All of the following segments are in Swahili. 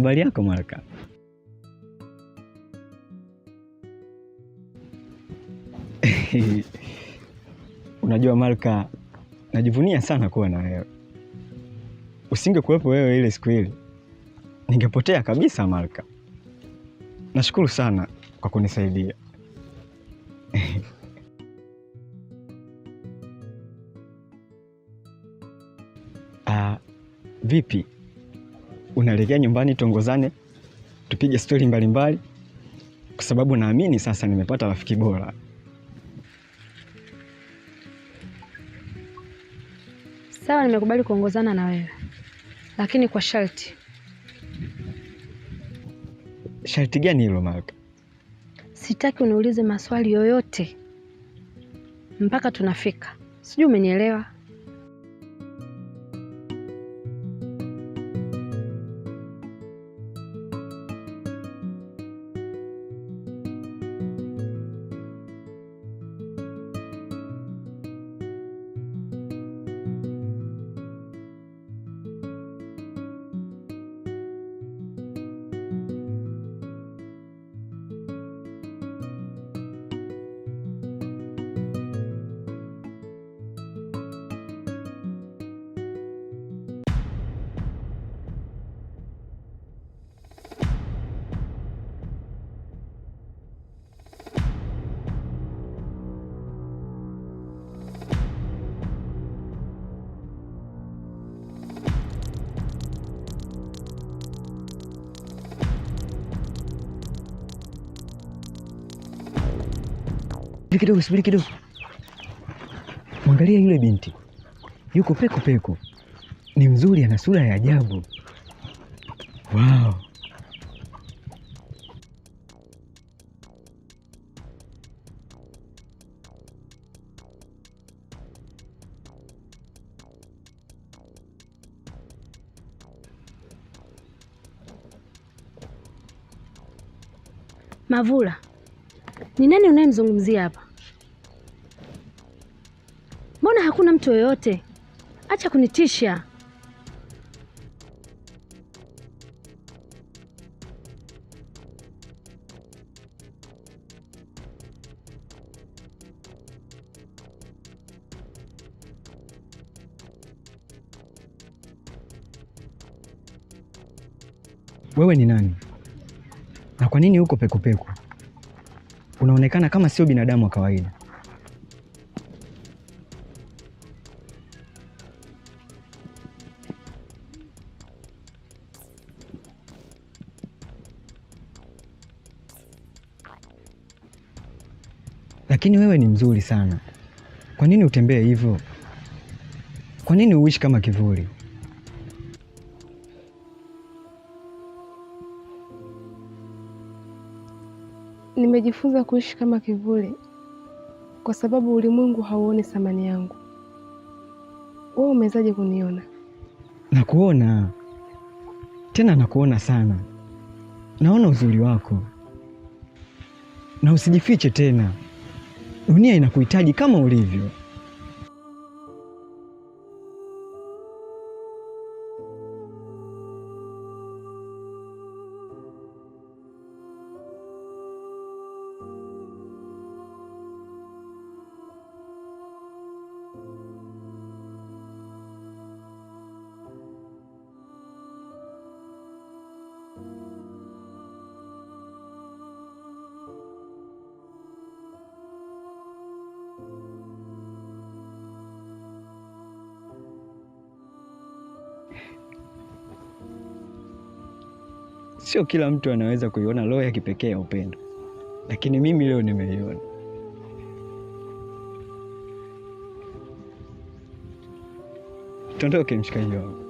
Habari yako Malka? Unajua Malka, najivunia sana kuwa na wewe. Usingekuwepo wewe ile siku ile, ningepotea kabisa Malka. Nashukuru sana kwa kunisaidia. Vipi? Unaelekea nyumbani tuongozane, tupige stori mbalimbali? Kwa sababu naamini sasa nimepata rafiki bora. Sawa, nimekubali kuongozana na wewe, lakini kwa sharti. Sharti gani hilo Malka? Sitaki uniulize maswali yoyote mpaka tunafika. Sijui umenielewa? Subiri kidogo. Mwangalia yule binti. Yuko peko peko. Ni mzuri, ana sura ya ajabu. Wow. Mavula, ni nani unayemzungumzia hapa? Mbona hakuna mtu yoyote? Acha kunitisha. Wewe ni nani? Na kwa nini uko peko peko? Unaonekana kama sio binadamu wa kawaida. Lakini wewe ni mzuri sana. Kwa nini utembee hivyo? Kwa nini uishi kama kivuli? Nimejifunza kuishi kama kivuli kwa sababu ulimwengu hauoni thamani yangu. Wewe umewezaje kuniona? Nakuona. Tena nakuona sana. Naona uzuri wako. Na usijifiche tena. Dunia inakuhitaji kama ulivyo. Sio kila mtu anaweza kuiona roho ya kipekee ya upendo, lakini mimi leo nimeiona. Tuondoke mshikaji wangu.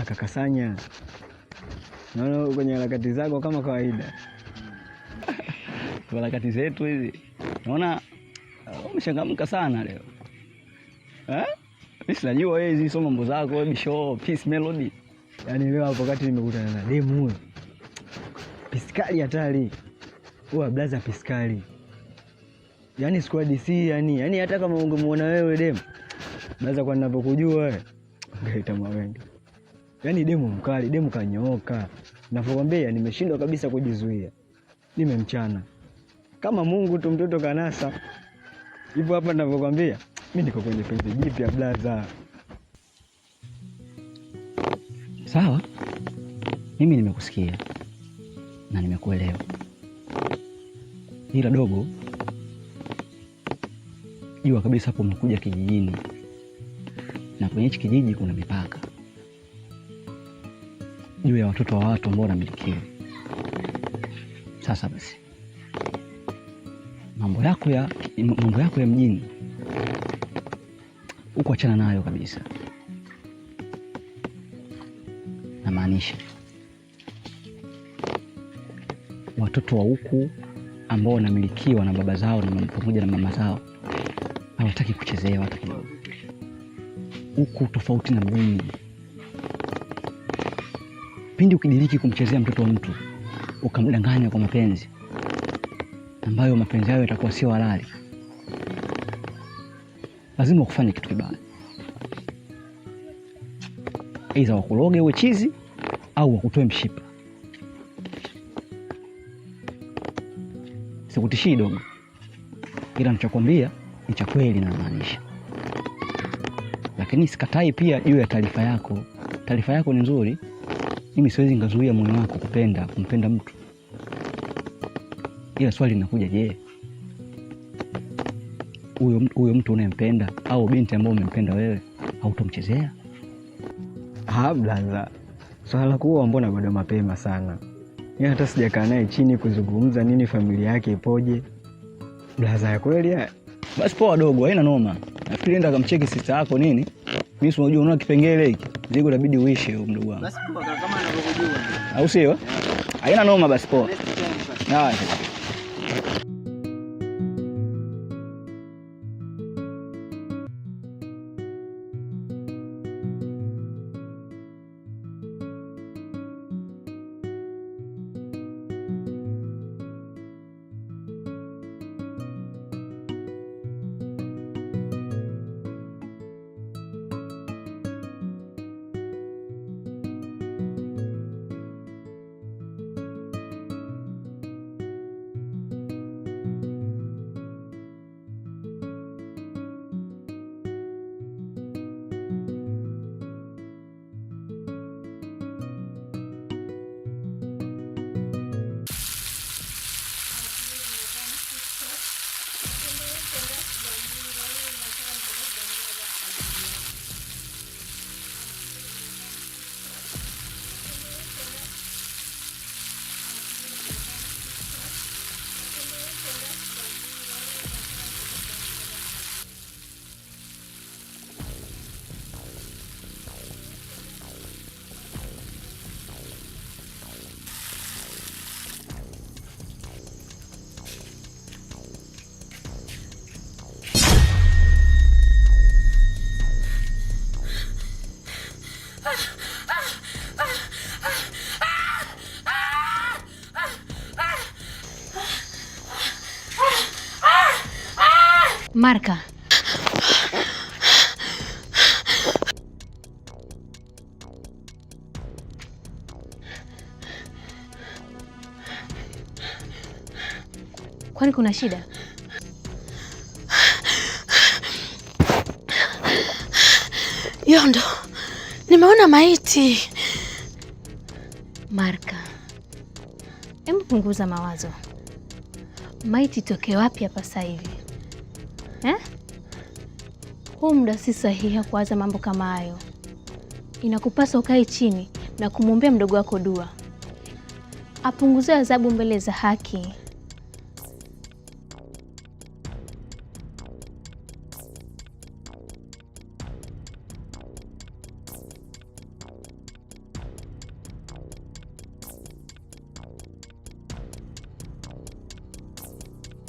Kakasanya, naona kwenye harakati zako kama kawaida. Harakati zetu hizi naona umechangamka sana leo. Mimi sinajua wewe hizi soma mambo zako, wewe Bisho, Peace Melody. Yaani leo hapo wakati nimekutana na demu huyo. Piskali hatari. Huyo blaza piskali. Yaani squad C yani hata kama ungemuona wewe demu. Blaza kwa ninapokujua wewe. Ungeita mawenge. Yaani demu mkali, demu kanyooka. Ninapokuambia nimeshindwa kabisa kujizuia. Nimemchana. Kama Mungu tu mtoto kanasa. Hivyo hapa ninavyokuambia, mimi niko kwenye penzi jipya blaza. Sawa, mimi nimekusikia na nimekuelewa, ila dogo, jua kabisa hapo umekuja kijijini, na kwenye hichi kijiji kuna mipaka juu ya watoto wa watu ambao wanamilikiwa. Sasa basi, mambo yako ya mjini uko achana nayo kabisa. Namaanisha watoto wa huku ambao wanamilikiwa na baba zao na pamoja na mama zao hawataki kuchezewa hata kidogo. Huku tofauti na mjini. Pindi ukidiriki kumchezea mtoto wa mtu, ukamdanganya kwa mapenzi ambayo mapenzi hayo yatakuwa sio halali, lazima ukufanye kitu kibaya. Aidha wakuloge uwe chizi au wakutoe mshipa. Sikutishii dogo, ila ninachokwambia ni cha kweli na maanisha. Lakini sikatai pia juu ya taarifa yako. Taarifa yako ni nzuri. Mimi siwezi ngazuia moyo wako kumpenda mtu. Ila swali linakuja, je, huyo mtu unayempenda au binti ambaye umempenda wewe hautomchezea? Blaza, swala kuwa mbona bado mapema sana. Yeye hata sijakaa naye chini kuzungumza nini familia yake ipoje. Blaza ya kweli ya. Basi poa dogo, haina noma. Nafikiri nenda kamcheki sister yako nini? Mimi si unajua unaona kipengele hiki. Zigo inabidi uishi mdogo wangu. Basi poa kama anavyojua. Au sio? Haina noma, basi poa. Haya. Marka. Kwani kuna shida? Yondo, nimeona maiti. Marka, hebu punguza mawazo. Maiti toke wapi hapa sasa hivi? Huu muda si sahihi kuanza mambo kama hayo. Inakupasa ukae chini na kumwombea mdogo wako dua, apunguze adhabu mbele za haki.